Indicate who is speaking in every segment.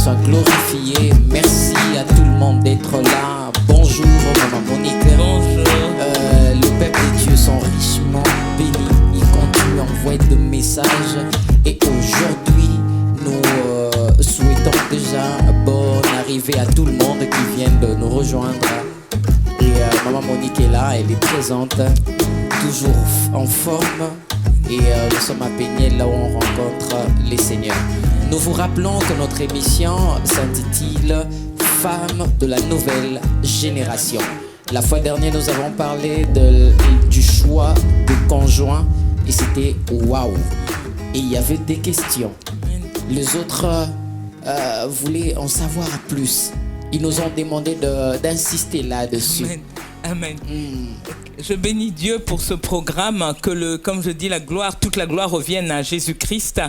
Speaker 1: soit glorifié. Merci à tout le monde d'être là. Bonjour, maman Monique.
Speaker 2: Bonjour.
Speaker 1: Le peuple de Dieu sont richement bénis. Ils continuent à envoyer de messages. Et aujourd'hui, nous souhaitons déjà bonne arrivée à tout le monde qui vient de nous rejoindre. Et maman Monique est là, elle est présente, toujours en forme. Et nous sommes à Péniel, là où on rencontre les seigneurs. Nous vous rappelons que notre émission s'intitule Femmes de la nouvelle génération. La fois dernière, nous avons parlé du choix de conjoint et c'était waouh. Et il y avait des questions. Les autres voulaient en savoir plus. Ils nous ont demandé d'insister là-dessus.
Speaker 2: Amen. Amen. Je bénis Dieu pour ce programme, comme je dis, toute la gloire revienne à Jésus-Christ.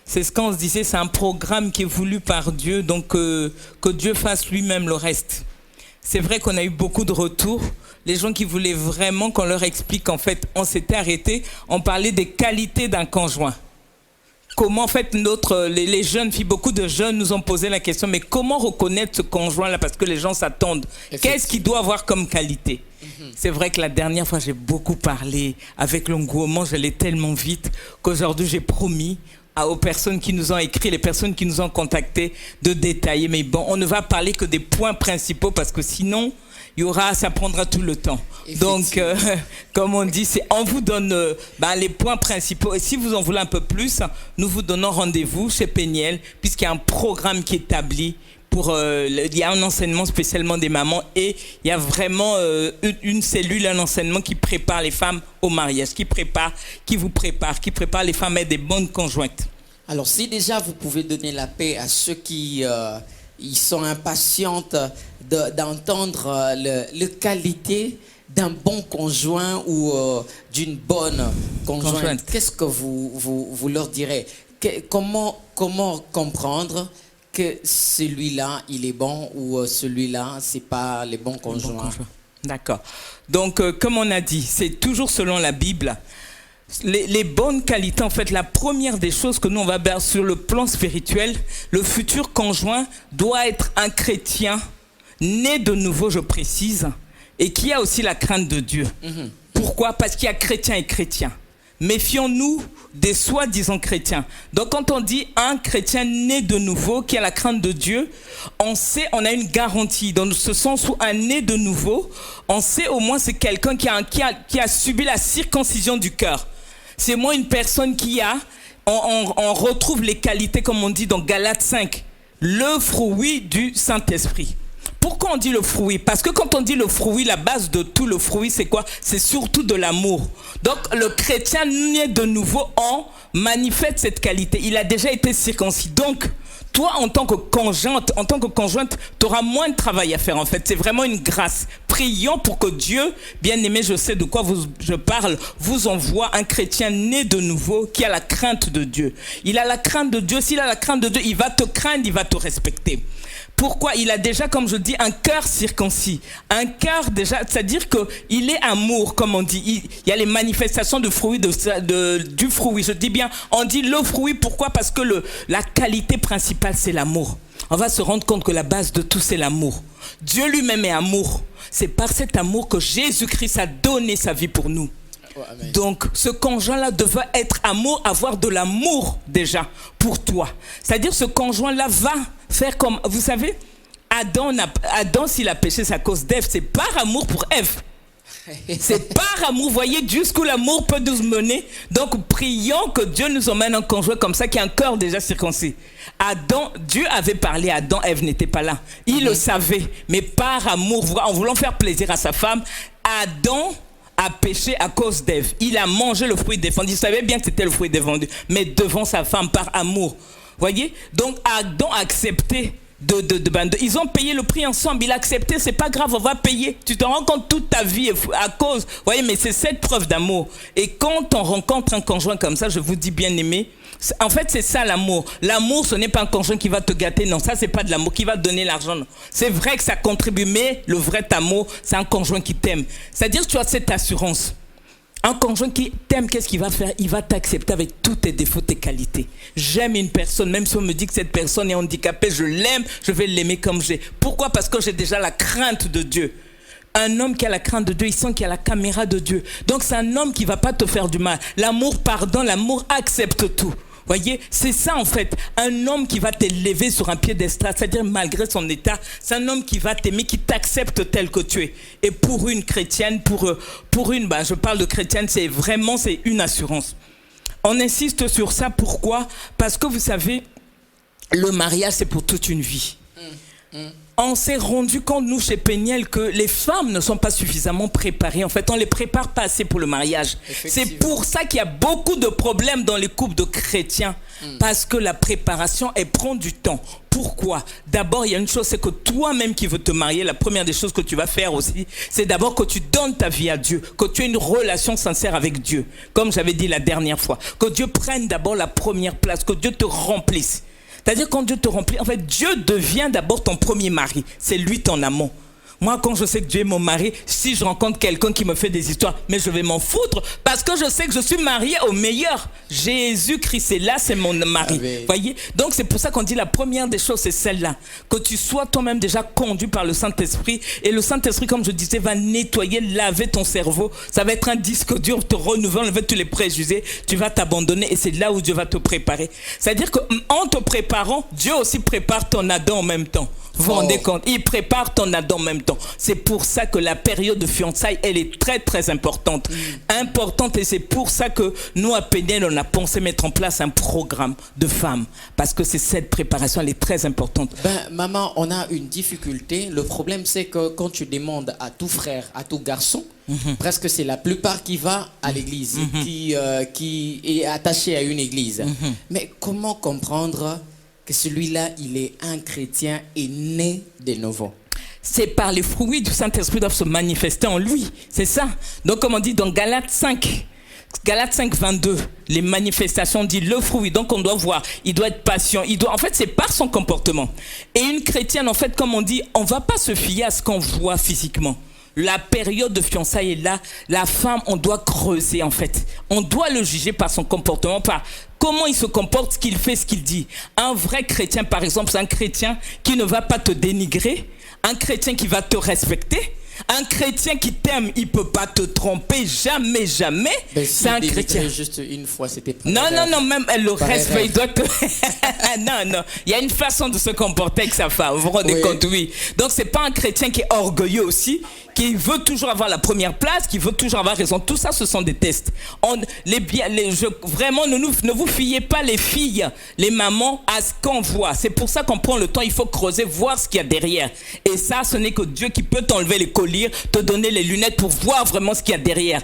Speaker 2: C'est ce qu'on se disait, c'est un programme qui est voulu par Dieu, donc que Dieu fasse lui-même le reste. C'est vrai qu'on a eu beaucoup de retours. Les gens qui voulaient vraiment qu'on leur explique, en fait, on s'était arrêté, on parlait des qualités d'un conjoint. Comment, en fait, les jeunes filles, beaucoup de jeunes nous ont posé la question, mais comment reconnaître ce conjoint-là? Parce que les gens s'attendent. Qu'est-ce qu'il doit avoir comme qualité? C'est vrai que la dernière fois, j'ai beaucoup parlé avec l'engouement, je l'ai tellement vite qu'aujourd'hui, j'ai promis aux personnes qui nous ont écrit, les personnes qui nous ont contactés, de détailler. Mais bon, on ne va parler que des points principaux parce que sinon, ça prendra tout le temps. Donc, comme on dit, on vous donne les points principaux. Et si vous en voulez un peu plus, nous vous donnons rendez-vous chez Péniel, puisqu'il y a un programme qui est établi. Il y a un enseignement spécialement des mamans et il y a vraiment une cellule, un enseignement qui prépare les femmes au mariage, qui prépare les femmes à être des bonnes conjointes.
Speaker 1: Alors, si déjà vous pouvez donner la paix à ceux qui ils sont impatientes d'entendre la qualité d'un bon conjoint ou d'une bonne conjointe, qu'est-ce que vous leur direz? Comment comprendre que celui-là, il est bon ou celui-là, c'est pas les bons conjoints?
Speaker 2: D'accord. Donc, comme on a dit, c'est toujours selon la Bible. Les bonnes qualités, en fait, la première des choses que nous, on va faire sur le plan spirituel, le futur conjoint doit être un chrétien né de nouveau, je précise, et qui a aussi la crainte de Dieu. Pourquoi? Parce qu'il y a chrétien et chrétien. Méfions-nous des soi-disant chrétiens. Donc quand on dit un chrétien né de nouveau qui a la crainte de Dieu, on a une garantie dans ce sens où un né de nouveau, on sait au moins c'est quelqu'un qui a subi la circoncision du cœur. C'est moins une personne on retrouve les qualités comme on dit dans Galates 5, le fruit du Saint-Esprit. Pourquoi on dit le fruit? Parce que quand on dit le fruit, la base de tout le fruit, c'est quoi? C'est surtout de l'amour. Donc, le chrétien né de nouveau, on manifeste cette qualité. Il a déjà été circoncis. Donc, toi, en tant que conjointe, tu auras moins de travail à faire, en fait. C'est vraiment une grâce. Prions pour que Dieu, bien aimé, je sais de quoi je parle, vous envoie un chrétien né de nouveau qui a la crainte de Dieu. Il a la crainte de Dieu. S'il a la crainte de Dieu, il va te craindre, il va te respecter. Pourquoi? Il a déjà, comme je dis, un cœur circoncis. Un cœur déjà, c'est-à-dire qu'il est amour, comme on dit. Il y a les manifestations de fruits, du fruit. Je dis bien, on dit le fruit. Pourquoi? Parce que la qualité principale, c'est l'amour. On va se rendre compte que la base de tout, c'est l'amour. Dieu lui-même est amour. C'est par cet amour que Jésus-Christ a donné sa vie pour nous. Amen. Donc, ce conjoint-là devait être amour, avoir de l'amour déjà pour toi. C'est-à-dire, ce conjoint-là va faire comme, vous savez, Adam s'il a péché, c'est à cause d'Ève. C'est par amour pour Ève. C'est par amour, voyez jusqu'où l'amour peut nous mener. Donc, prions que Dieu nous emmène un conjoint comme ça qui a un cœur déjà circoncis. Dieu avait parlé à Adam, Ève n'était pas là. Il le savait, mais par amour, en voulant faire plaisir à sa femme, Adam a péché à cause d'Ève. Il a mangé le fruit défendu. Il savait bien que c'était le fruit défendu, mais devant sa femme par amour. Voyez? Donc Adam a accepté ils ont payé le prix ensemble. Il a accepté, c'est pas grave, on va payer. Tu te rends compte toute ta vie à cause. Voyez, mais c'est cette preuve d'amour. Et quand on rencontre un conjoint comme ça, je vous dis bien aimé, en fait c'est ça l'amour. L'amour, ce n'est pas un conjoint qui va te gâter, non, ça c'est pas de l'amour, qui va te donner l'argent, non. C'est vrai que ça contribue, mais le vrai amour, c'est un conjoint qui t'aime. C'est-à-dire que tu as cette assurance. Un conjoint qui t'aime, qu'est-ce qu'il va faire? Il va t'accepter avec tous tes défauts, tes qualités. J'aime une personne, même si on me dit que cette personne est handicapée, je l'aime, je vais l'aimer comme j'ai. Pourquoi? Parce que j'ai déjà la crainte de Dieu. Un homme qui a la crainte de Dieu, il sent qu'il y a la caméra de Dieu. Donc c'est un homme qui ne va pas te faire du mal. L'amour pardonne, l'amour accepte tout. Voyez, c'est ça en fait. Un homme qui va t'élever sur un piédestal, c'est-à-dire malgré son état, c'est un homme qui va t'aimer, qui t'accepte tel que tu es. Et pour une chrétienne, je parle de chrétienne, c'est une assurance. On insiste sur ça, pourquoi? Parce que vous savez, le mariage c'est pour toute une vie. On s'est rendu compte, nous, chez Péniel, que les femmes ne sont pas suffisamment préparées. En fait, on ne les prépare pas assez pour le mariage. C'est pour ça qu'il y a beaucoup de problèmes dans les couples de chrétiens. Parce que la préparation, elle prend du temps. Pourquoi? D'abord, il y a une chose, c'est que toi-même qui veux te marier, la première des choses que tu vas faire aussi, c'est d'abord que tu donnes ta vie à Dieu, que tu aies une relation sincère avec Dieu. Comme j'avais dit la dernière fois. Que Dieu prenne d'abord la première place, que Dieu te remplisse. C'est-à-dire quand Dieu te remplit, en fait, Dieu devient d'abord ton premier mari. C'est lui ton amant. Moi, quand je sais que Dieu est mon mari, si je rencontre quelqu'un qui me fait des histoires, mais je vais m'en foutre parce que je sais que je suis mariée au meilleur. Jésus-Christ est là, c'est mon mari. Voyez? Donc, c'est pour ça qu'on dit la première des choses, c'est celle-là. Que tu sois toi-même déjà conduit par le Saint-Esprit. Et le Saint-Esprit, comme je disais, va nettoyer, laver ton cerveau. Ça va être un disque dur, te renouveler, enlever tous les préjugés. Tu vas t'abandonner et c'est là où Dieu va te préparer. C'est-à-dire qu'en te préparant, Dieu aussi prépare ton Adam en même temps. Vous vous rendez compte? Il prépare ton Adam en même temps. C'est pour ça que la période de fiançailles, elle est très très importante. Importante, et c'est pour ça que nous à Péniel, on a pensé mettre en place un programme de femmes. Parce que c'est cette préparation, elle est très importante.
Speaker 1: Maman, on a une difficulté. Le problème, c'est que quand tu demandes à tout frère, à tout garçon, presque c'est la plupart qui va à l'église, qui est attaché à une église. Mais comment comprendre que celui-là, il est un chrétien et né de nouveau?
Speaker 2: C'est par les fruits du Saint-Esprit doivent se manifester en lui. C'est ça. Donc, comme on dit dans Galates 5, 22, les manifestations dit le fruit. Donc, on doit voir. Il doit être patient. En fait, c'est par son comportement. Et une chrétienne, en fait, comme on dit, on ne va pas se fier à ce qu'on voit physiquement. La période de fiançailles est là. La femme, on doit creuser en fait. On doit le juger par son comportement, par comment il se comporte, ce qu'il fait, ce qu'il dit. Un vrai chrétien, par exemple, c'est un chrétien qui ne va pas te dénigrer. Un chrétien qui va te respecter. Un chrétien qui t'aime, il ne peut pas te tromper, jamais, jamais. C'est un chrétien.
Speaker 1: Juste une fois, c'était pas
Speaker 2: Non, même le respect, il doit te... non. Il y a une façon de se comporter avec sa femme, vous vous rendez compte, oui. Donc, ce n'est pas un chrétien qui est orgueilleux aussi, qui veut toujours avoir la première place, qui veut toujours avoir raison. Tout ça, ce sont des tests. Vraiment, ne vous fiez pas, les filles, les mamans, à ce qu'on voit. C'est pour ça qu'on prend le temps, il faut creuser, voir ce qu'il y a derrière. Et ça, ce n'est que Dieu qui peut t'enlever les colliers, te donner les lunettes pour voir vraiment ce qu'il y a derrière.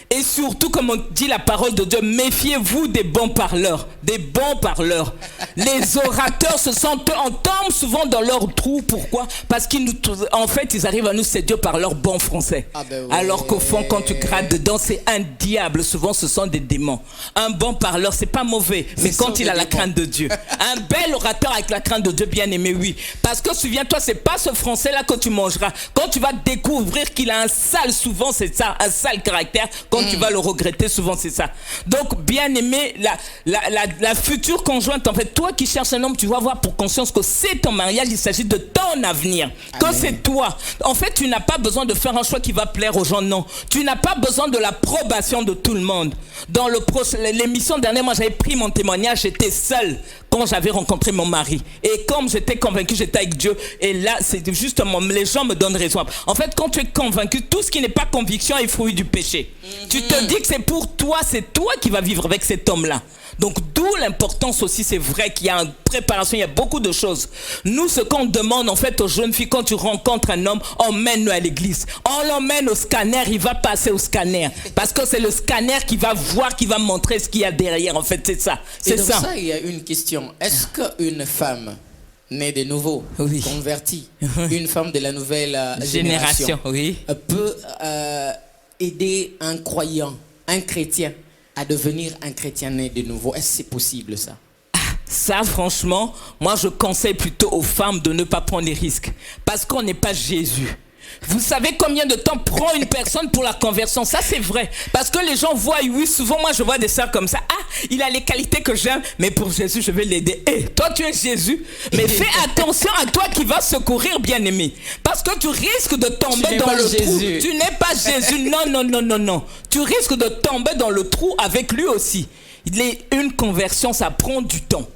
Speaker 2: Et surtout, comme on dit la parole de Dieu, méfiez-vous des bons parleurs. Des bons parleurs. Les orateurs, on tombe souvent dans leur trou. Pourquoi? Parce qu'en fait, ils arrivent à nous séduire par leur bon français. Alors qu'au fond, quand tu grattes dedans, c'est un diable. Souvent, ce sont des démons. Un bon parleur, c'est pas mauvais. Mais quand il a la crainte de Dieu. Un bel orateur avec la crainte de Dieu, bien aimé, oui. Parce que souviens-toi, c'est pas ce français-là que tu mangeras. Quand tu vas découvrir qu'il a un sale, souvent c'est ça, un sale caractère, quand tu vas le regretter, souvent c'est ça. Donc, bien aimé, la future conjointe, en fait, toi qui cherches un homme, tu vas avoir pour conscience que c'est ton mariage, il s'agit de ton avenir. Quand c'est toi, en fait, tu n'as pas besoin de faire un choix qui va plaire aux gens, non. Tu n'as pas besoin de l'approbation de tout le monde. Dans l'émission dernière, moi j'avais pris mon témoignage, j'étais seule quand j'avais rencontré mon mari. Et comme j'étais convaincu, j'étais avec Dieu. Et là, c'est justement, les gens me donnent raison. En fait, quand tu es convaincu, tout ce qui n'est pas conviction est fruit du péché. Tu te dis que c'est pour toi, c'est toi qui vas vivre avec cet homme-là. Donc, d'où l'importance aussi, c'est vrai qu'il y a une préparation, il y a beaucoup de choses. Nous, ce qu'on demande, en fait, aux jeunes filles, quand tu rencontres un homme, emmène-le à l'église. On l'emmène au scanner, il va passer au scanner. Parce que c'est le scanner qui va voir, qui va montrer ce qu'il y a derrière. En fait, c'est ça.
Speaker 1: C'est ça. Il y a une question. Est-ce qu'une femme née de nouveau, convertie, une femme de la nouvelle génération peut aider un croyant, un chrétien, à devenir un chrétien né de nouveau? Est-ce que c'est possible, ça?
Speaker 2: Ça, franchement, moi, je conseille plutôt aux femmes de ne pas prendre les risques. Parce qu'on n'est pas Jésus. Vous savez combien de temps prend une personne pour la conversion? Ça, c'est vrai. Parce que les gens voient, oui, souvent, moi, je vois des sœurs comme ça. Ah, il a les qualités que j'aime, mais pour Jésus, je vais l'aider. Toi, tu es Jésus. Mais fais attention à toi qui vas secourir, bien-aimé. Parce que tu risques de tomber dans le trou. Tu n'es pas Jésus. Non. Tu risques de tomber dans le trou avec lui aussi. Une conversion, ça prend du temps.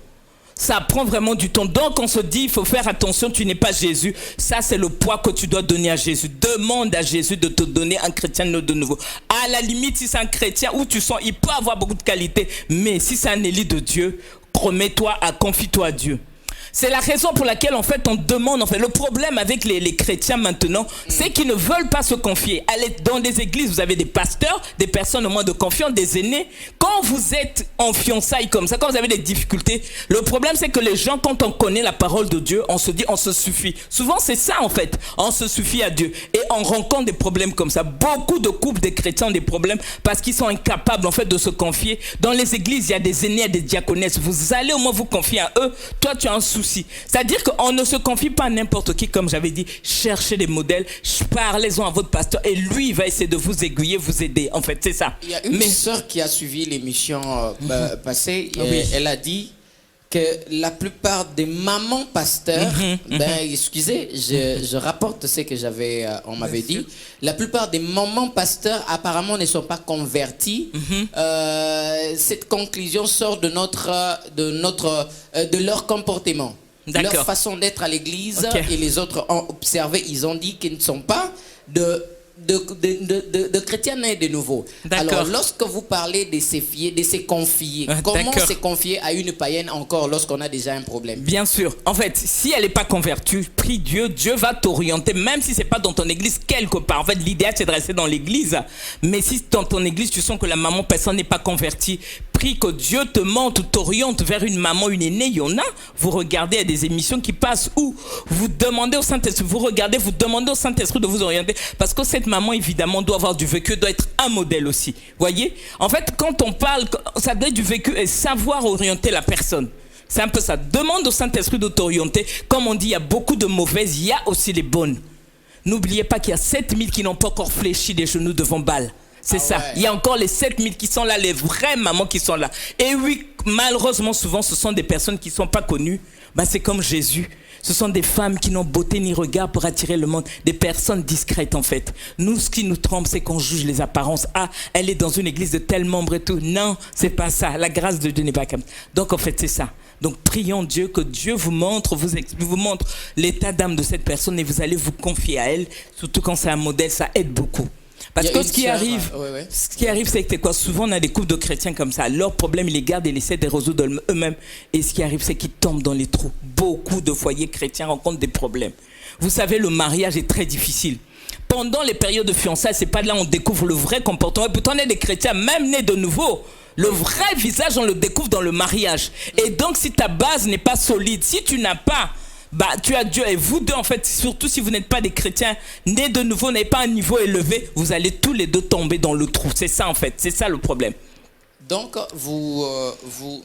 Speaker 2: Ça prend vraiment du temps. Donc, on se dit, il faut faire attention, tu n'es pas Jésus. Ça, c'est le poids que tu dois donner à Jésus. Demande à Jésus de te donner un chrétien de nouveau. À la limite, si c'est un chrétien où tu sens, il peut avoir beaucoup de qualités. Mais si c'est un élu de Dieu, confie-toi à Dieu. C'est la raison pour laquelle, en fait, on demande, le problème avec les chrétiens maintenant, c'est qu'ils ne veulent pas se confier. Allez dans des églises, vous avez des pasteurs, des personnes au moins de confiance, des aînés. Quand vous êtes en fiançailles comme ça, quand vous avez des difficultés, le problème, c'est que les gens, quand on connaît la parole de Dieu, on se dit, on se suffit. Souvent, c'est ça, en fait. On se suffit à Dieu. Et on rencontre des problèmes comme ça. Beaucoup de couples des chrétiens ont des problèmes parce qu'ils sont incapables, en fait, de se confier. Dans les églises, il y a des aînés, il y a des diaconesses. Vous allez au moins vous confier à eux. Toi, tu as un souci. C'est-à-dire qu'on ne se confie pas à n'importe qui, comme j'avais dit. Cherchez des modèles, parlez-en à votre pasteur et lui, il va essayer de vous aiguiller, vous aider. En fait, c'est ça.
Speaker 1: Il y a une sœur qui a suivi l'émission passée. Elle a dit que la plupart des mamans pasteurs, excusez, je rapporte ce que on m'avait dit. La plupart des mamans pasteurs apparemment ne sont pas converties. Cette conclusion sort de leur comportement, leur façon d'être à l'église. Et les autres ont observé, ils ont dit qu'ils ne sont pas de chrétiens nés de nouveau. Alors, lorsque vous parlez de se confier, comment se confier à une païenne encore lorsqu'on a déjà un problème?
Speaker 2: Bien sûr. En fait, si elle n'est pas convertie, prie Dieu, Dieu va t'orienter, même si ce n'est pas dans ton église quelque part. En fait, l'idéal, c'est de rester dans l'église. Mais si dans ton église, tu sens que la maman personne n'est pas convertie, prie que Dieu te montre, t'oriente vers une maman, une aînée. Il y en a. Vous regardez, il y a des émissions qui passent où vous demandez au Saint-Esprit, vous demandez au Saint-Esprit de vous orienter. Parce que cette maman, évidemment, doit avoir du vécu, doit être un modèle aussi. Voyez? En fait, quand on parle, ça doit être du vécu et savoir orienter la personne. C'est un peu ça. Demande au Saint-Esprit de t'orienter. Comme on dit, il y a beaucoup de mauvaises, il y a aussi les bonnes. N'oubliez pas qu'il y a 7000 qui n'ont pas encore fléchi les genoux devant Baal. C'est ça. Ouais. Il y a encore les 7000 qui sont là, les vraies mamans qui sont là. Et oui, malheureusement, souvent, ce sont des personnes qui ne sont pas connues. C'est comme Jésus. Ce sont des femmes qui n'ont beauté ni regard pour attirer le monde. Des personnes discrètes, en fait. Nous, ce qui nous trompe, c'est qu'on juge les apparences. Ah, elle est dans une église de tel membre et tout. Non, c'est pas ça. La grâce de Dieu n'est pas comme ça. Donc, en fait, c'est ça. Donc, prions Dieu, que Dieu vous montre l'état d'âme de cette personne et vous allez vous confier à elle. Surtout quand c'est un modèle, ça aide beaucoup. Parce que ce qui arrive, c'est que quoi, souvent on a des couples de chrétiens comme ça. Leur problème, ils les gardent et ils essaient de résoudre eux-mêmes. Et ce qui arrive, c'est qu'ils tombent dans les trous. Beaucoup de foyers chrétiens rencontrent des problèmes. Vous savez, le mariage est très difficile. Pendant les périodes de fiançailles, c'est pas là où on découvre le vrai comportement. Et pourtant, on est des chrétiens, même nés de nouveau. Le vrai visage, on le découvre dans le mariage. Et donc, si ta base n'est pas solide, si tu n'as pas... tu as Dieu et vous deux en fait, surtout si vous n'êtes pas des chrétiens nés de nouveau, n'avez pas un niveau élevé, vous allez tous les deux tomber dans le trou. C'est ça en fait, c'est ça le problème.
Speaker 1: Donc vous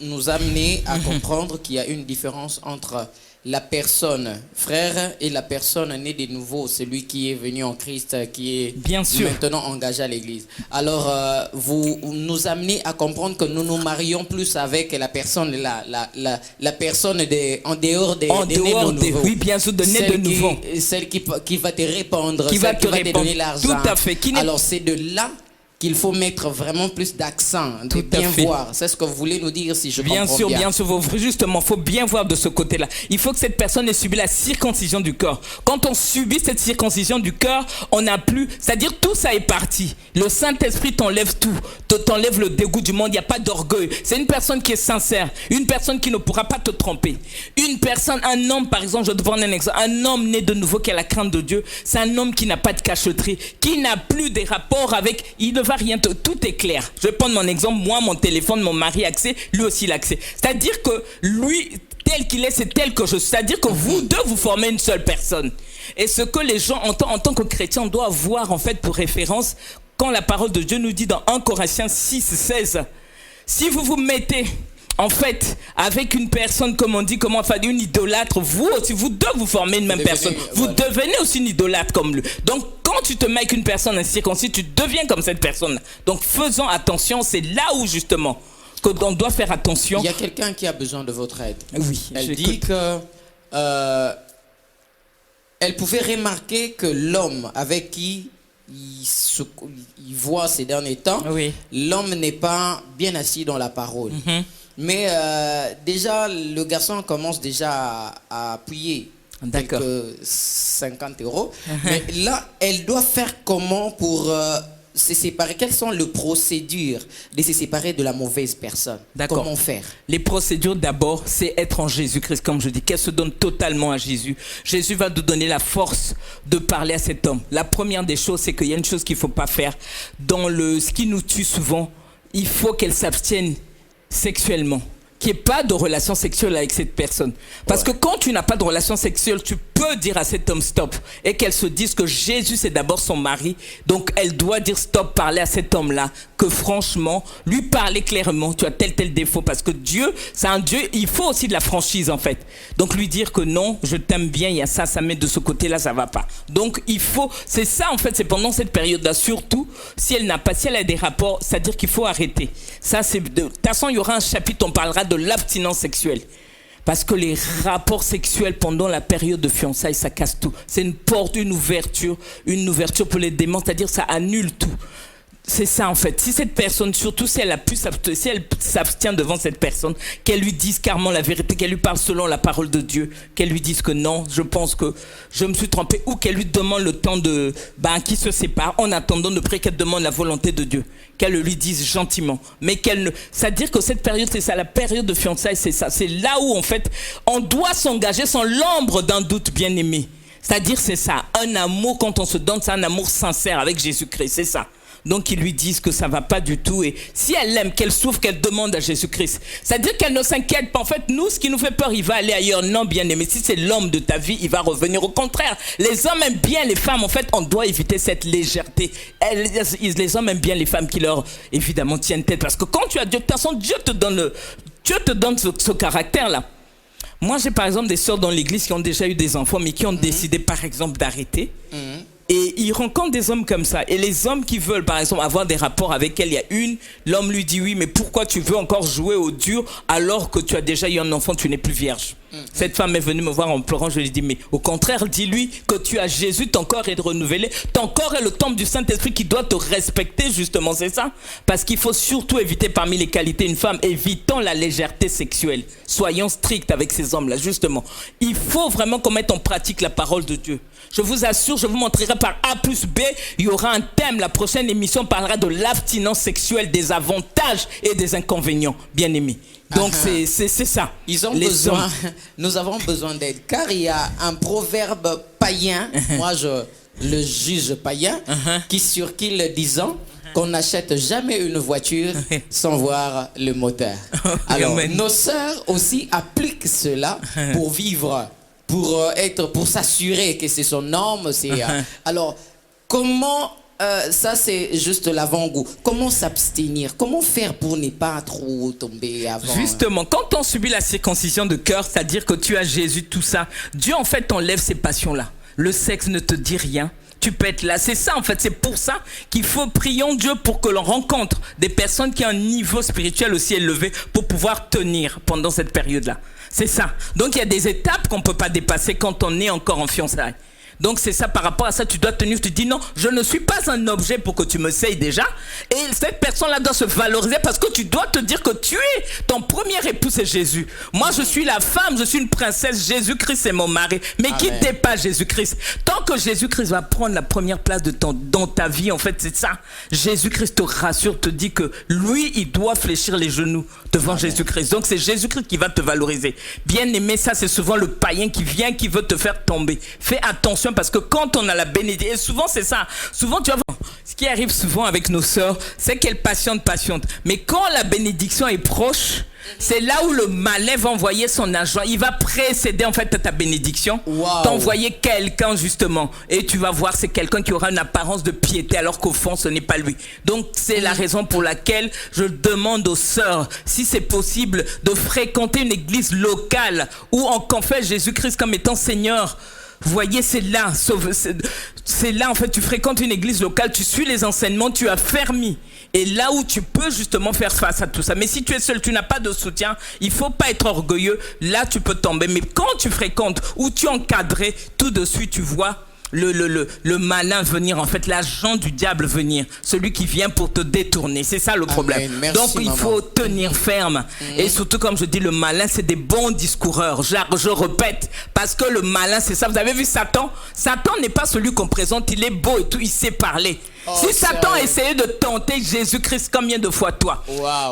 Speaker 1: nous amenez à comprendre qu'il y a une différence entre la personne frère et la personne née de nouveau, celui qui est venu en Christ, qui est maintenant engagé à l'église. Alors vous nous amenez à comprendre que nous nous marions plus avec la personne la personne en dehors des nés de nouveau.
Speaker 2: Oui, bien sûr, de nés de nouveau.
Speaker 1: Celle qui va te répondre,
Speaker 2: qui va te donner
Speaker 1: l'argent.
Speaker 2: Tout à fait.
Speaker 1: Alors c'est de là qu'il faut mettre vraiment plus d'accent, de bien voir. C'est ce que vous voulez nous dire, si je comprends bien.
Speaker 2: Bien sûr. Justement, il faut bien voir de ce côté-là. Il faut que cette personne ait subi la circoncision du corps. Quand on subit cette circoncision du corps, on n'a plus... C'est-à-dire, tout ça est parti. Le Saint-Esprit t'enlève tout. T'enlève le dégoût du monde. Il n'y a pas d'orgueil. C'est une personne qui est sincère. Une personne qui ne pourra pas te tromper. Une personne, un homme, par exemple, je vais te prendre un exemple. Un homme né de nouveau qui a la crainte de Dieu, c'est un homme qui n'a pas de cachotterie, qui n'a plus des rapports avec... Il ne va rien, tout est clair. Je vais prendre mon exemple, moi, mon téléphone, mon mari a accès, lui aussi il a accès. C'est-à-dire que lui, tel qu'il est, c'est tel que je suis. C'est-à-dire que vous deux, vous formez une seule personne. Et ce que les gens, en tant que chrétiens, on doit avoir en fait pour référence, quand la parole de Dieu nous dit dans 1 Corinthiens 6, 16, si vous vous mettez en fait, avec une personne, comme on dit, comment faire une idolâtre, vous aussi, vous deux vous formez une même personne. Vous devenez aussi une idolâtre comme lui. Donc, quand tu te mets avec une personne incirconcis, tu deviens comme cette personne. Donc, faisons attention, c'est là où justement qu'on doit faire attention.
Speaker 1: Il y a quelqu'un qui a besoin de votre aide.
Speaker 2: Oui.
Speaker 1: Elle dit que elle pouvait remarquer que l'homme avec qui il voit ces derniers temps,
Speaker 2: oui.
Speaker 1: L'homme n'est pas bien assis dans la parole.
Speaker 2: Mm-hmm.
Speaker 1: Mais déjà, le garçon commence déjà à appuyer
Speaker 2: D'accord.
Speaker 1: quelques 50 €. Mais là, elle doit faire comment pour se séparer? Quelles sont les procédures de se séparer de la mauvaise personne?
Speaker 2: D'accord.
Speaker 1: Comment faire?
Speaker 2: Les procédures d'abord, c'est être en Jésus-Christ, comme je dis, qu'elle se donne totalement à Jésus. Jésus va nous donner la force de parler à cet homme. La première des choses, c'est qu'il y a une chose qu'il ne faut pas faire. Dans ce qui nous tue souvent, il faut qu'elle s'abstienne sexuellement. Qu'il n'y ait pas de relation sexuelle avec cette personne. Parce que quand tu n'as pas de relation sexuelle, tu peux dire à cet homme stop. Et qu'elle se dise que Jésus, c'est d'abord son mari. Donc, elle doit dire stop, parler à cet homme-là. Que franchement, lui parler clairement, tu as tel défaut. Parce que Dieu, c'est un Dieu, il faut aussi de la franchise en fait. Donc, lui dire que non, je t'aime bien, il y a ça met de ce côté-là, ça va pas. Donc, il faut, c'est ça en fait, c'est pendant cette période-là, surtout, si elle a des rapports, c'est-à-dire qu'il faut arrêter. Ça, c'est de toute façon, il y aura un chapitre, on parlera de l'abstinence sexuelle. Parce que les rapports sexuels pendant la période de fiançailles, ça casse tout. C'est une porte, une ouverture pour les démons, c'est-à-dire ça annule tout. C'est ça en fait. Si cette personne, surtout si elle s'abstient devant cette personne, qu'elle lui dise carrément la vérité, qu'elle lui parle selon la parole de Dieu, qu'elle lui dise que non, je pense que je me suis trompée, ou qu'elle lui demande le temps qu'il se sépare, en attendant de prier, qu'elle demande la volonté de Dieu, qu'elle le lui dise gentiment, mais c'est-à-dire que cette période, c'est ça, la période de fiançailles, c'est ça, c'est là où en fait on doit s'engager sans l'ombre d'un doute, bien aimé. C'est-à-dire c'est ça, un amour quand on se donne, c'est un amour sincère avec Jésus-Christ, c'est ça. Donc ils lui disent que ça va pas du tout, et si elle aime, qu'elle souffre, qu'elle demande à Jésus-Christ. C'est-à-dire qu'elle ne s'inquiète pas. En fait, nous, ce qui nous fait peur, il va aller ailleurs. Non, bien aimé, si c'est l'homme de ta vie, il va revenir. Au contraire, les hommes aiment bien les femmes. En fait, on doit éviter cette légèreté. Les hommes aiment bien les femmes qui leur, évidemment, tiennent tête. Parce que quand tu as Dieu, de toute façon, Dieu te donne ce caractère-là. Moi, j'ai par exemple des sœurs dans l'église qui ont déjà eu des enfants, mais qui ont décidé, par exemple, d'arrêter. Et ils rencontrent des hommes comme ça. Et les hommes qui veulent, par exemple, avoir des rapports avec elle, il y a l'homme lui dit oui, mais pourquoi tu veux encore jouer au dur alors que tu as déjà eu un enfant, tu n'es plus vierge? Cette femme est venue me voir en pleurant, je lui ai dit, mais au contraire, dis-lui que tu as Jésus, ton corps est renouvelé, ton corps est le temple du Saint-Esprit qui doit te respecter, justement, c'est ça. Parce qu'il faut surtout éviter parmi les qualités une femme, évitons la légèreté sexuelle. Soyons stricts avec ces hommes-là, justement. Il faut vraiment qu'on mette en pratique la parole de Dieu. Je vous assure, je vous montrerai par A plus B, il y aura un thème, la prochaine émission parlera de l'abstinence sexuelle, des avantages et des inconvénients, bien aimés. Donc c'est ça.
Speaker 1: Nous avons besoin d'aide, car il y a un proverbe païen, moi je le juge païen, qui circule disant qu'on n'achète jamais une voiture sans voir le moteur. Alors nos sœurs aussi appliquent cela pour vivre, pour s'assurer que c'est son norme. Alors comment ça c'est juste l'avant-goût. Comment s'abstenir? Comment faire pour ne pas trop tomber avant?
Speaker 2: Justement, quand on subit la circoncision de cœur, c'est-à-dire que tu as Jésus, tout ça, Dieu en fait t'enlève ces passions-là. Le sexe ne te dit rien. Tu peux être là, c'est ça en fait, c'est pour ça qu'il faut prier Dieu pour que l'on rencontre des personnes qui ont un niveau spirituel aussi élevé pour pouvoir tenir pendant cette période-là. C'est ça. Donc il y a des étapes qu'on ne peut pas dépasser quand on est encore en fiançailles. Donc c'est ça, par rapport à ça, tu dois tenir, tu te dis non, je ne suis pas un objet pour que tu me sais déjà. Et cette personne-là doit se valoriser parce que tu dois te dire que tu es, ton premier époux c'est Jésus. Moi je suis la femme, je suis une princesse, Jésus-Christ est mon mari. Mais quittez pas Jésus-Christ. Tant que Jésus-Christ va prendre la première place dans ta vie, en fait c'est ça. Jésus-Christ te rassure, te dit que lui, il doit fléchir les genoux devant Jésus-Christ. Donc c'est Jésus-Christ qui va te valoriser. Bien aimé, ça c'est souvent le païen qui vient, qui veut te faire tomber. Fais attention parce que quand on a la bénédiction, et souvent c'est ça, souvent tu vois, ce qui arrive souvent avec nos sœurs, c'est qu'elles patientent. Mais quand la bénédiction est proche, C'est là où le malin va envoyer son agent. Il va précéder en fait à ta bénédiction, t'envoyer quelqu'un justement. Et tu vas voir, c'est quelqu'un qui aura une apparence de piété alors qu'au fond, ce n'est pas lui. Donc, c'est la raison pour laquelle je demande aux sœurs, si c'est possible, de fréquenter une église locale où on confesse Jésus-Christ comme étant Seigneur. Vous voyez, c'est là en fait, tu fréquentes une église locale, tu suis les enseignements, tu as fermi. Et là où tu peux justement faire face à tout ça. Mais si tu es seul, tu n'as pas de soutien, il faut pas être orgueilleux, là tu peux tomber. Mais quand tu fréquentes ou tu es encadré, tout de suite tu vois le malin venir, en fait l'agent du diable venir, celui qui vient pour te détourner. C'est ça le problème.
Speaker 1: Merci,
Speaker 2: donc il faut tenir ferme. Et surtout, comme je dis, le malin c'est des bons discoureurs. Je répète, parce que le malin c'est ça. Vous avez vu Satan n'est pas celui qu'on présente, il est beau et tout, il sait parler. Si Satan essayait de tenter Jésus-Christ, combien de fois toi?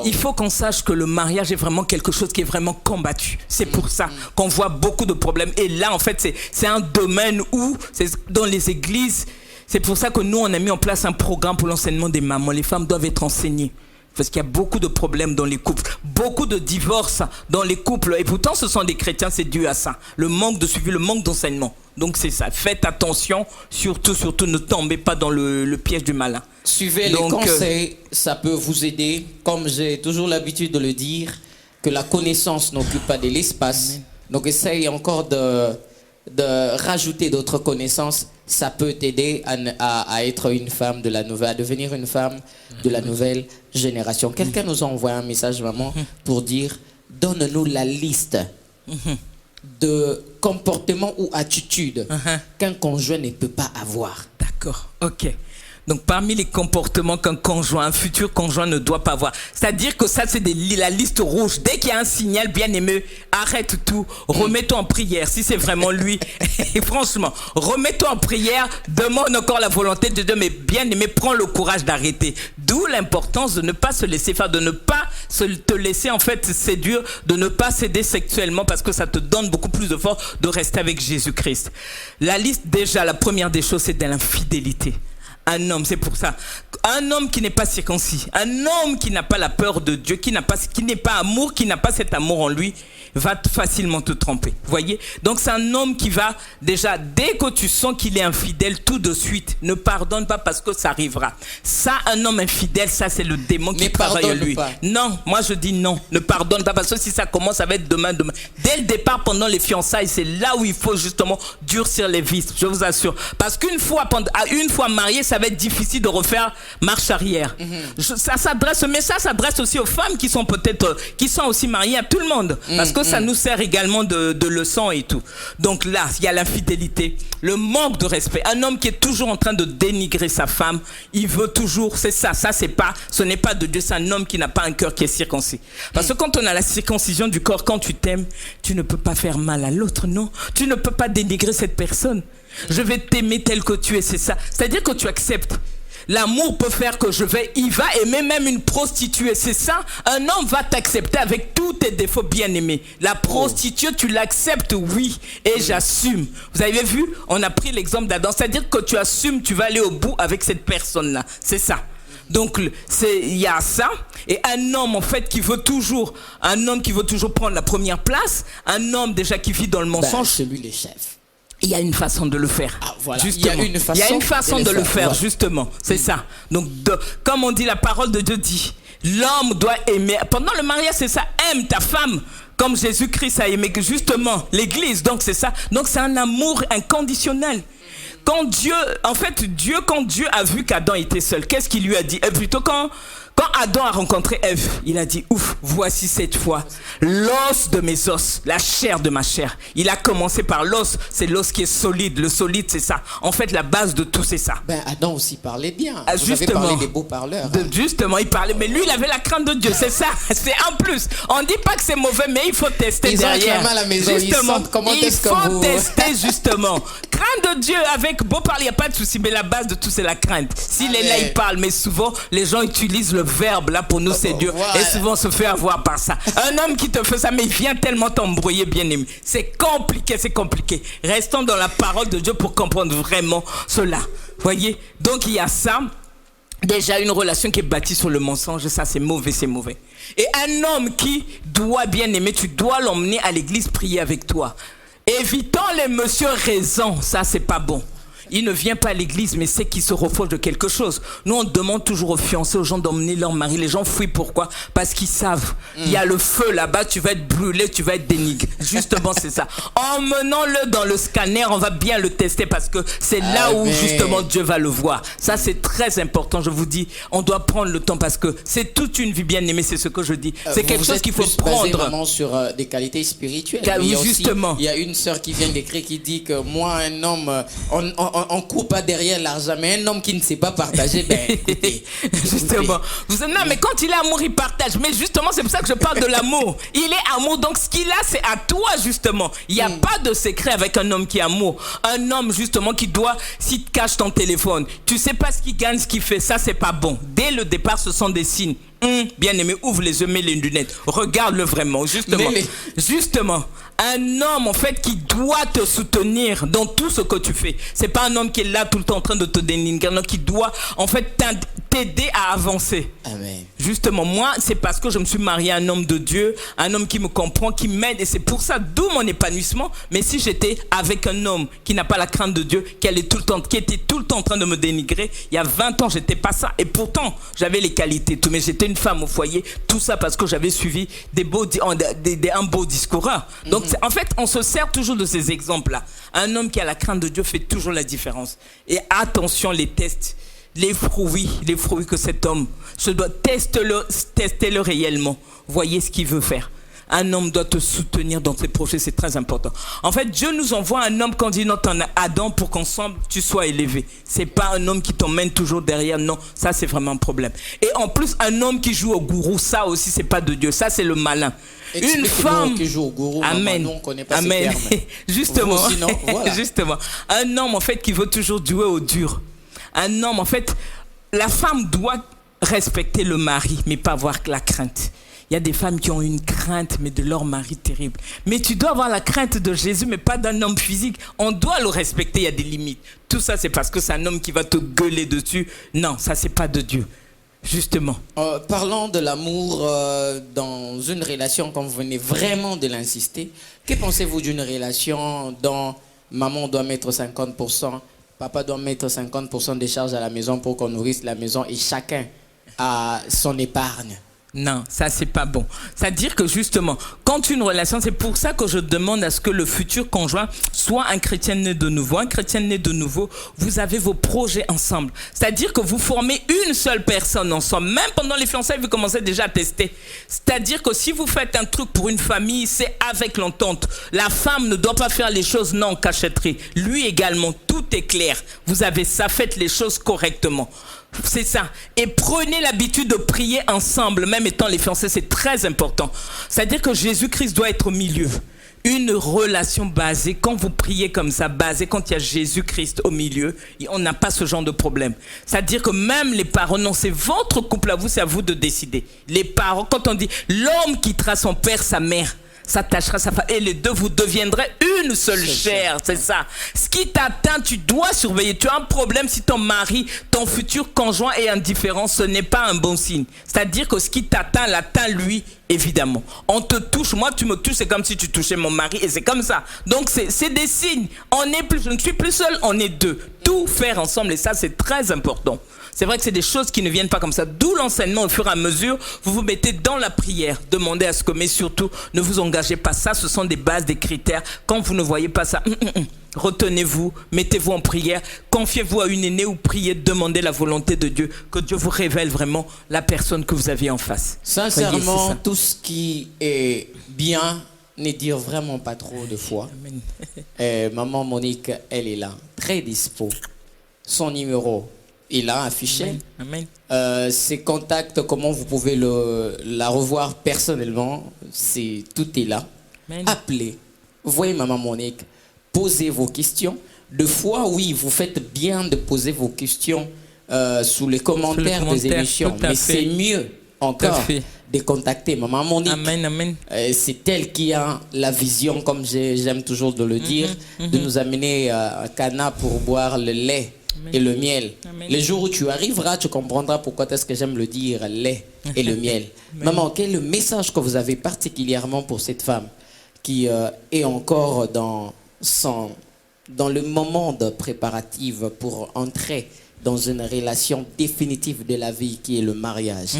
Speaker 2: Il faut qu'on sache que le mariage est vraiment quelque chose qui est vraiment combattu. C'est pour ça qu'on voit beaucoup de problèmes. Et là, en fait, c'est un domaine où, dans les églises, c'est pour ça que nous, on a mis en place un programme pour l'enseignement des mamans. Les femmes doivent être enseignées. Parce qu'il y a beaucoup de problèmes dans les couples, beaucoup de divorces dans les couples. Et pourtant, ce sont des chrétiens, c'est dû à ça. Le manque de suivi, le manque d'enseignement. Donc c'est ça. Faites attention, surtout, ne tombez pas dans le piège du malin.
Speaker 1: Suivez les conseils, ça peut vous aider. Comme j'ai toujours l'habitude de le dire, que la connaissance n'occupe pas de l'espace. Donc essaye encore de rajouter d'autres connaissances. Ça peut t'aider à être une femme de la nouvelle, à devenir une femme de la nouvelle génération. Quelqu'un nous a envoyé un message, maman, pour dire, donne-nous la liste de comportements ou attitudes qu'un conjoint ne peut pas avoir.
Speaker 2: D'accord, ok. Donc parmi les comportements un futur conjoint ne doit pas avoir. C'est-à-dire que ça c'est la liste rouge. Dès qu'il y a un signal, bien aimé, arrête tout, remets-toi en prière si c'est vraiment lui. Et franchement, remets-toi en prière, demande encore la volonté de Dieu, mais bien aimé, prends le courage d'arrêter. D'où l'importance de ne pas se laisser faire, de ne pas te laisser en fait séduire, de ne pas céder sexuellement parce que ça te donne beaucoup plus de force de rester avec Jésus-Christ. La liste déjà, la première des choses, c'est de l'infidélité. Un homme, c'est pour ça. Un homme qui n'est pas circoncis, un homme qui n'a pas la peur de Dieu, qui n'est pas amour, qui n'a pas cet amour en lui, va facilement te tromper. Vous voyez? Donc c'est un homme qui va déjà, dès que tu sens qu'il est infidèle, tout de suite, ne pardonne pas parce que ça arrivera. Ça, un homme infidèle, ça c'est le démon qui travaille en lui. Non, moi je dis non, ne pardonne pas parce que si ça commence, ça va être demain. Dès le départ, pendant les fiançailles, c'est là où il faut justement durcir les vis, je vous assure. Parce qu'une fois marié, ça va être difficile de refaire marche arrière. Ça s'adresse aussi aux femmes qui sont aussi mariées, à tout le monde. Parce que ça nous sert également de leçon et tout. Donc là, il y a l'infidélité, le manque de respect. Un homme qui est toujours en train de dénigrer sa femme, il veut toujours, c'est ça, ce n'est pas de Dieu, c'est un homme qui n'a pas un cœur qui est circoncis. Parce que quand on a la circoncision du corps, quand tu t'aimes, tu ne peux pas faire mal à l'autre, non. Tu ne peux pas dénigrer cette personne. Je vais t'aimer tel que tu es, c'est ça. C'est-à-dire que tu acceptes. L'amour peut faire que il va aimer même une prostituée, c'est ça. Un homme va t'accepter avec tous tes défauts, bien aimés. La prostituée, tu l'acceptes, oui, et j'assume. Vous avez vu, on a pris l'exemple d'Adam, c'est-à-dire que tu assumes, tu vas aller au bout avec cette personne-là, c'est ça. Donc il y a ça. Et un homme en fait qui veut toujours prendre la première place, un homme déjà qui vit dans le mensonge.
Speaker 1: Celui les chefs.
Speaker 2: Il y a une façon de le faire.
Speaker 1: Voilà.
Speaker 2: Justement. Il y a une façon de le faire, justement. C'est ça. Donc, comme on dit, la parole de Dieu dit, l'homme doit aimer. Pendant le mariage, c'est ça. Aime ta femme comme Jésus-Christ a aimé justement l'Église. Donc, c'est ça. Donc, c'est un amour inconditionnel. Quand Dieu a vu qu'Adam était seul, qu'est-ce qu'il lui a dit? Plutôt quand Adam a rencontré Ève, il a dit, ouf, voici cette fois l'os de mes os, la chair de ma chair. Il a commencé par l'os, c'est l'os qui est solide. Le solide, c'est ça. En fait, la base de tout, c'est ça.
Speaker 1: Adam aussi parlait bien. Vous avez parlé des beaux parleurs.
Speaker 2: Justement, il parlait, mais lui, il avait la crainte de Dieu, c'est ça. C'est en plus. On ne dit pas que c'est mauvais, mais il faut tester derrière.
Speaker 1: Ils ont à la maison, justement,
Speaker 2: il faut tester, justement. Crainte de Dieu avec beau parler, il n'y a pas de souci, mais la base de tout, c'est la crainte. S'il est là, il parle, mais souvent, les gens utilisent le verbe là pour nous séduire, voilà. Et souvent on se fait avoir par ça. Un homme qui te fait ça, mais il vient tellement t'embrouiller, bien aimé. C'est compliqué. Restons dans la parole de Dieu pour comprendre vraiment cela. Voyez? Donc il y a ça. Déjà, une relation qui est bâtie sur le mensonge, ça c'est mauvais, c'est mauvais. Et un homme qui doit bien aimer, tu dois l'emmener à l'église prier avec toi. Évitons les monsieur raisons, ça c'est pas bon. Il ne vient pas à l'église, mais c'est qu'il se reproche de quelque chose. Nous, on demande toujours aux fiancés, aux gens d'emmener leur mari. Les gens fuient, pourquoi? Parce qu'ils savent. Il y a le feu là-bas, tu vas être brûlé, tu vas être dénigré. Justement, c'est ça. Emmenons-le dans le scanner, on va bien le tester parce que c'est là où justement Dieu va le voir. Ça, c'est très important, je vous dis. On doit prendre le temps parce que c'est toute une vie bien aimée, c'est ce que je dis. C'est quelque chose qu'il faut prendre.
Speaker 1: Vraiment sur des qualités spirituelles.
Speaker 2: Oui, justement.
Speaker 1: Il y a une sœur qui vient d'écrire qui dit que moi, un homme, on court pas derrière l'argent, mais un homme qui ne sait pas partager, ben écoutez.
Speaker 2: Justement. Non, mais quand il est amour, il partage. Mais justement, c'est pour ça que je parle de l'amour. Il est amour, donc ce qu'il a, c'est à toi, justement. Il n'y a pas de secret avec un homme qui est amour. Un homme, justement, qui doit, s'il te cache ton téléphone, tu sais pas ce qu'il gagne, ce qu'il fait, ça, c'est pas bon. Dès le départ, ce sont des signes. Bien aimé, ouvre les yeux, mets les lunettes. Regarde-le vraiment, justement. Justement, un homme, en fait, qui doit te soutenir dans tout ce que tu fais. C'est pas un homme qui est là tout le temps en train de te dénigrer, un homme qui doit, en fait, t'aider à avancer.
Speaker 1: Amen.
Speaker 2: Justement, moi, c'est parce que je me suis marié à un homme de Dieu, un homme qui me comprend, qui m'aide, et c'est pour ça, d'où mon épanouissement. Mais si j'étais avec un homme qui n'a pas la crainte de Dieu, qui était tout le temps en train de me dénigrer, il y a 20 ans, j'étais pas ça. Et pourtant, j'avais les qualités, tout, mais j'étais une femme au foyer, tout ça parce que j'avais suivi un beau discours. Donc, en fait, on se sert toujours de ces exemples-là. Un homme qui a la crainte de Dieu fait toujours la différence. Et attention, les tests. Les fruits que cet homme se doit testez-le réellement. Voyez ce qu'il veut faire. Un homme doit te soutenir dans tes projets, c'est très important. En fait, Dieu nous envoie un homme quand il dit non, t'en as Adam pour qu'ensemble tu sois élevé. C'est pas un homme qui t'emmène toujours derrière, non, ça c'est vraiment un problème. Et en plus, un homme qui joue au gourou, ça aussi c'est pas de Dieu, ça c'est le malin. Une femme
Speaker 1: qui joue au gourou,
Speaker 2: amen,
Speaker 1: nous, on connaît pas
Speaker 2: amen.
Speaker 1: ces termes.
Speaker 2: Justement,
Speaker 1: sinon, voilà.
Speaker 2: Justement, un homme en fait qui veut toujours jouer au dur. Un homme, en fait, la femme doit respecter le mari, mais pas avoir la crainte. Il y a des femmes qui ont une crainte, mais de leur mari terrible. Mais tu dois avoir la crainte de Jésus, mais pas d'un homme physique. On doit le respecter, il y a des limites. Tout ça, c'est parce que c'est un homme qui va te gueuler dessus. Non, ça, c'est pas de Dieu. Justement.
Speaker 1: Parlons de l'amour dans une relation, comme vous venez vraiment de l'insister. Que pensez-vous d'une relation dont maman doit mettre 50%, papa doit mettre 50% des charges à la maison pour qu'on nourrisse la maison et chacun a son épargne?
Speaker 2: Non, ça c'est pas bon. C'est-à-dire que justement, quand une relation, c'est pour ça que je demande à ce que le futur conjoint soit un chrétien né de nouveau. Un chrétien né de nouveau, vous avez vos projets ensemble. C'est-à-dire que vous formez une seule personne ensemble. Même pendant les fiançailles, vous commencez déjà à tester. C'est-à-dire que si vous faites un truc pour une famille, c'est avec l'entente. La femme ne doit pas faire les choses non en cachotterie. Lui également, tout est clair. Vous avez ça, faites les choses correctement. C'est ça. Et prenez l'habitude de prier ensemble, même étant les fiancés, c'est très important. C'est-à-dire que Jésus-Christ doit être au milieu. Une relation basée, quand vous priez comme ça, basée quand il y a Jésus-Christ au milieu, on n'a pas ce genre de problème. C'est-à-dire que même les parents, non, c'est votre couple à vous, c'est à vous de décider. Les parents, quand on dit l'homme quittera son père, sa mère, s'attachera sa femme, et les deux vous deviendrez une seule chair, c'est ça. Ce qui t'atteint, tu dois surveiller. Tu as un problème si ton mari, ton futur conjoint est indifférent, ce n'est pas un bon signe. C'est-à-dire que ce qui t'atteint, l'atteint lui, évidemment. On te touche, moi tu me touches, c'est comme si tu touchais mon mari, et c'est comme ça. Donc c'est des signes. Je ne suis plus seul, on est deux. Tout faire ensemble, et ça c'est très important. C'est vrai que c'est des choses qui ne viennent pas comme ça. D'où l'enseignement, au fur et à mesure, vous vous mettez dans la prière. Demandez à ce que, mais surtout, ne vous engagez pas. Ça, ce sont des bases, des critères. Quand vous ne voyez pas ça, retenez-vous, mettez-vous en prière, confiez-vous à une aînée ou priez, demandez la volonté de Dieu, que Dieu vous révèle vraiment la personne que vous avez en face.
Speaker 1: Sincèrement,
Speaker 2: voyez,
Speaker 1: tout ce qui est bien n'est dire vraiment pas trop de foi. Maman Monique, elle est là, très dispo. Son numéro, il a affiché.
Speaker 2: Amen. Amen.
Speaker 1: Ses contacts, comment vous pouvez la revoir personnellement, tout est là. Amen. Appelez, voyez maman Monique, posez vos questions. De fois, oui, vous faites bien de poser vos questions sous les commentaires des émissions, mais c'est mieux encore de contacter maman Monique.
Speaker 2: Amen, amen.
Speaker 1: C'est elle qui a la vision, comme j'aime toujours de le dire, de nous amener à Cana pour boire le lait et le miel.
Speaker 2: Amen.
Speaker 1: Le jour où tu arriveras, tu comprendras pourquoi est-ce que j'aime le dire, lait et le miel. Maman, quel est le message que vous avez particulièrement pour cette femme qui est encore dans le moment de préparative pour entrer dans une relation définitive de la vie qui est le mariage.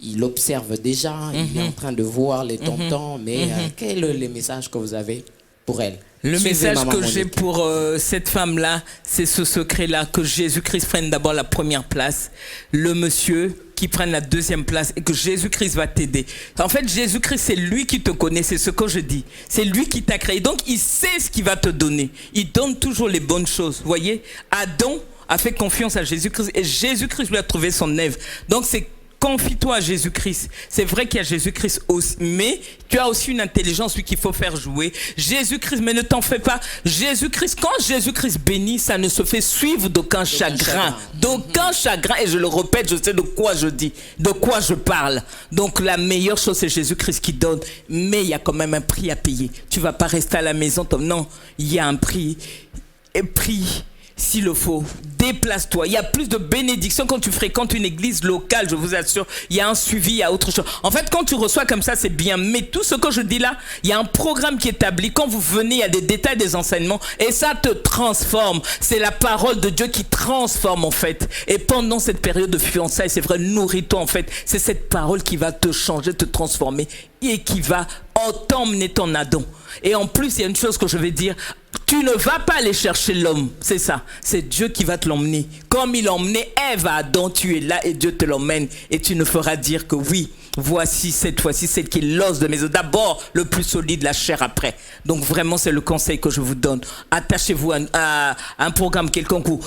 Speaker 1: Il observe déjà, il est en train de voir les tontons, mais quel est le message que vous avez pour elle?
Speaker 2: Le
Speaker 1: Suivez
Speaker 2: message
Speaker 1: Maman
Speaker 2: que
Speaker 1: Monique.
Speaker 2: j'ai pour cette femme-là, c'est ce secret-là, que Jésus-Christ prenne d'abord la première place, le monsieur qui prenne la deuxième place et que Jésus-Christ va t'aider. En fait, Jésus-Christ, c'est lui qui te connaît, c'est ce que je dis. C'est lui qui t'a créé. Donc, il sait ce qu'il va te donner. Il donne toujours les bonnes choses. Vous voyez, Adam a fait confiance à Jésus-Christ et Jésus-Christ lui a trouvé son Ève. Donc, c'est confie-toi à Jésus-Christ. C'est vrai qu'il y a Jésus-Christ aussi, mais tu as aussi une intelligence, lui, qu'il faut faire jouer. Jésus-Christ, mais ne t'en fais pas. Jésus-Christ, quand Jésus-Christ bénit, ça ne se fait suivre d'aucun chagrin. D'aucun chagrin. Et je le répète, je sais de quoi je dis, de quoi je parle. Donc, la meilleure chose, c'est Jésus-Christ qui donne. Mais il y a quand même un prix à payer. Tu vas pas rester à la maison. Non, il y a un prix. Et prix. S'il le faut, déplace-toi. Il y a plus de bénédictions quand tu fréquentes une église locale, je vous assure. Il y a un suivi, il y a autre chose. En fait, quand tu reçois comme ça, c'est bien. Mais tout ce que je dis là, il y a un programme qui est établi. Quand vous venez, il y a des détails, des enseignements. Et ça te transforme. C'est la parole de Dieu qui transforme, en fait. Et pendant cette période de fiançailles, c'est vrai, nourris-toi, en fait. C'est cette parole qui va te changer, te transformer. Et qui va t'emmener ton Adam. Et en plus, il y a une chose que je vais dire. Tu ne vas pas aller chercher l'homme, c'est ça. C'est Dieu qui va te l'emmener. Comme il a emmené Ève à Adam, tu es là et Dieu te l'emmène. Et tu ne feras dire que oui, voici cette fois-ci celle qui est l'os de mes os. D'abord, le plus solide, la chair après. Donc vraiment, c'est le conseil que je vous donne. Attachez-vous à un programme quelconque où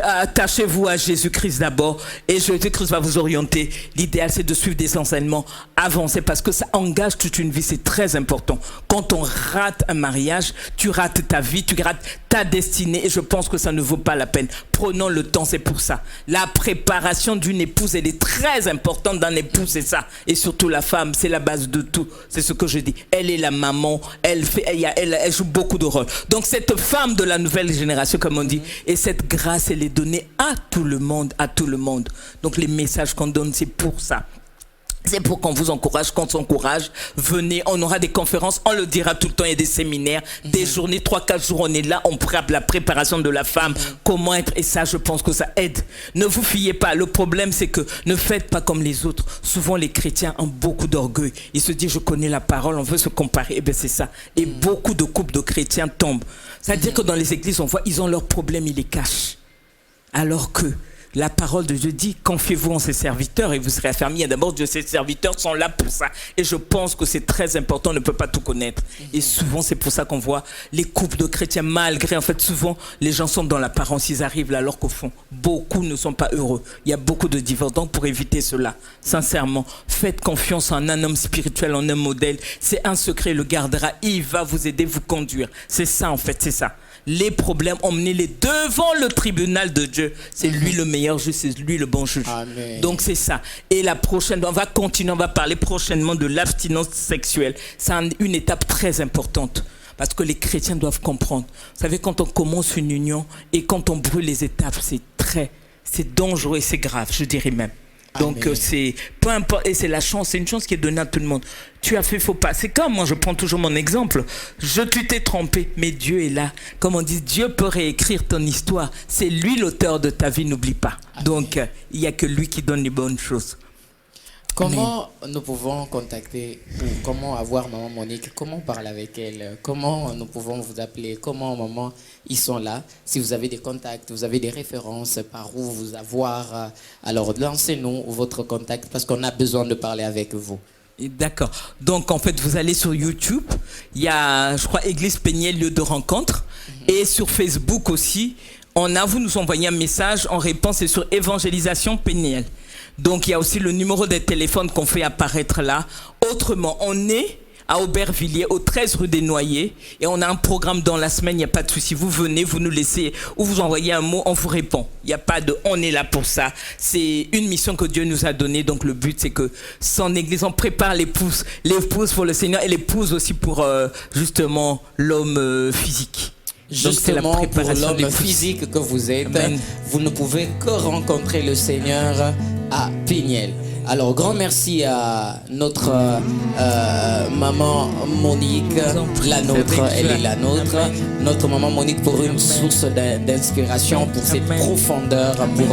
Speaker 2: attachez-vous à Jésus-Christ d'abord et Jésus-Christ va vous orienter. L'idéal, c'est de suivre des enseignements avancés parce que ça engage toute une vie, c'est très important. Quand on rate un mariage, tu rates ta vie, tu rates ta destinée et je pense que ça ne vaut pas la peine. Prenons le temps, c'est pour ça. La préparation d'une épouse, elle est très importante d'un époux, c'est ça. Et surtout la femme, c'est la base de tout. C'est ce que je dis. Elle est la maman, elle joue beaucoup de rôles. Donc cette femme de la nouvelle génération, comme on dit, et cette grâce, elle est donnée à tout le monde, à tout le monde. Donc les messages qu'on donne, c'est pour ça. C'est pour qu'on vous encourage, qu'on s'encourage. Venez, on aura des conférences, on le dira tout le temps, il y a des séminaires, des journées, 3-4 jours, on est là, on prépare la préparation de la femme, comment être, et ça, je pense que ça aide. Ne vous fiez pas, le problème, c'est que ne faites pas comme les autres. Souvent, les chrétiens ont beaucoup d'orgueil. Ils se disent, je connais la parole, on veut se comparer, et bien c'est ça. Et beaucoup de couples de chrétiens tombent. C'est-à-dire que dans les églises, on voit, ils ont leurs problèmes, ils les cachent. Alors que la parole de Dieu dit, confiez-vous en ses serviteurs et vous serez affermis. Et d'abord, Dieu, ses serviteurs sont là pour ça. Et je pense que c'est très important, on ne peut pas tout connaître. Et souvent, c'est pour ça qu'on voit les couples de chrétiens, malgré, en fait, souvent, les gens sont dans l'apparence, ils arrivent là, alors qu'au fond, beaucoup ne sont pas heureux. Il y a beaucoup de divorces. Donc, pour éviter cela, sincèrement, faites confiance en un homme spirituel, en un modèle. C'est un secret, il le gardera. Il va vous aider, vous conduire. C'est ça, en fait, c'est ça. Les problèmes, emmenez-les devant le tribunal de Dieu. C'est lui le meilleur juge, c'est lui le bon juge. Amen. Donc c'est ça. Et la prochaine, on va continuer, on va parler prochainement de l'abstinence sexuelle. C'est une étape très importante. Parce que les chrétiens doivent comprendre. Vous savez, quand on commence une union et quand on brûle les étapes, c'est dangereux et c'est grave, je dirais même. Donc c'est peu importe, et c'est la chance, c'est une chance qui est donnée à tout le monde. Tu as fait faux pas, c'est comme moi, je prends toujours mon exemple. Tu t'es trompé, mais Dieu est là. Comme on dit, Dieu peut réécrire ton histoire. C'est lui l'auteur de ta vie, n'oublie pas. Amen. Donc il n'y a que lui qui donne les bonnes choses.
Speaker 1: Comment nous pouvons contacter ou comment avoir Maman Monique? Comment parler avec elle? Comment nous pouvons vous appeler? Comment maman, ils sont là? Si vous avez des contacts, vous avez des références, par où vous avoir, alors lancez-nous votre contact parce qu'on a besoin de parler avec vous.
Speaker 2: D'accord. Donc en fait, vous allez sur YouTube, il y a, je crois, Église Péniel, lieu de rencontre, et sur Facebook aussi. Vous nous envoyez un message en réponse, c'est sur Évangélisation Péniel. Donc, il y a aussi le numéro de téléphone qu'on fait apparaître là. Autrement, on est à Aubervilliers, au 13 rue des Noyers. Et on a un programme dans la semaine, il n'y a pas de souci. Vous venez, vous nous laissez, ou vous envoyez un mot, on vous répond. Il n'y a pas de « on est là pour ça ». C'est une mission que Dieu nous a donnée. Donc, le but, c'est que son église, on prépare l'épouse pour le Seigneur et l'épouse aussi pour, justement, l'homme physique.
Speaker 1: Justement, pour l'homme physique que vous êtes,
Speaker 2: Amen.
Speaker 1: vous ne pouvez que rencontrer le Seigneur à Pignel. Alors, grand merci à notre maman Monique, la nôtre, elle est la nôtre. Notre maman Monique pour une source d'inspiration, pour cette profondeur, pour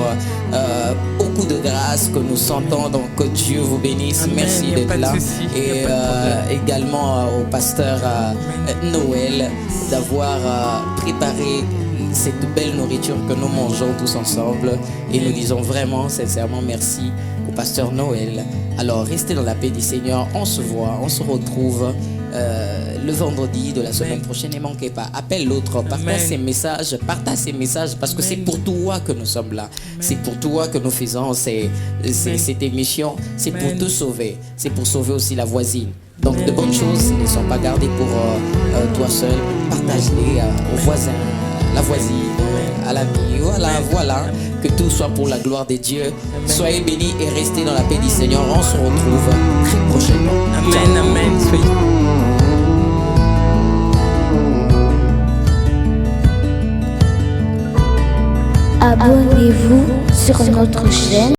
Speaker 1: beaucoup de grâce que nous sentons. Donc, que Dieu vous bénisse.
Speaker 2: Amen.
Speaker 1: Merci d'être là. Et également au pasteur Noël d'avoir préparé cette belle nourriture que nous mangeons tous ensemble. Et nous disons vraiment, sincèrement, merci au pasteur Noël. Alors, restez dans la paix du Seigneur. On se voit, on se retrouve le vendredi de la semaine prochaine. Ne manquez pas, appelle l'autre, partage ses messages, parce que c'est pour toi que nous sommes là. C'est pour toi que nous faisons cette émission. C'est pour te sauver. C'est pour sauver aussi la voisine. Donc, de bonnes choses ne sont pas gardées pour toi seul. Partage-les aux voisins, la voisine, à l'ami. Voilà. Que tout soit pour la gloire de Dieu. Soyez bénis et restez dans la paix du Seigneur. On se retrouve très prochainement.
Speaker 2: Amen, amen.
Speaker 3: Abonnez-vous sur notre chaîne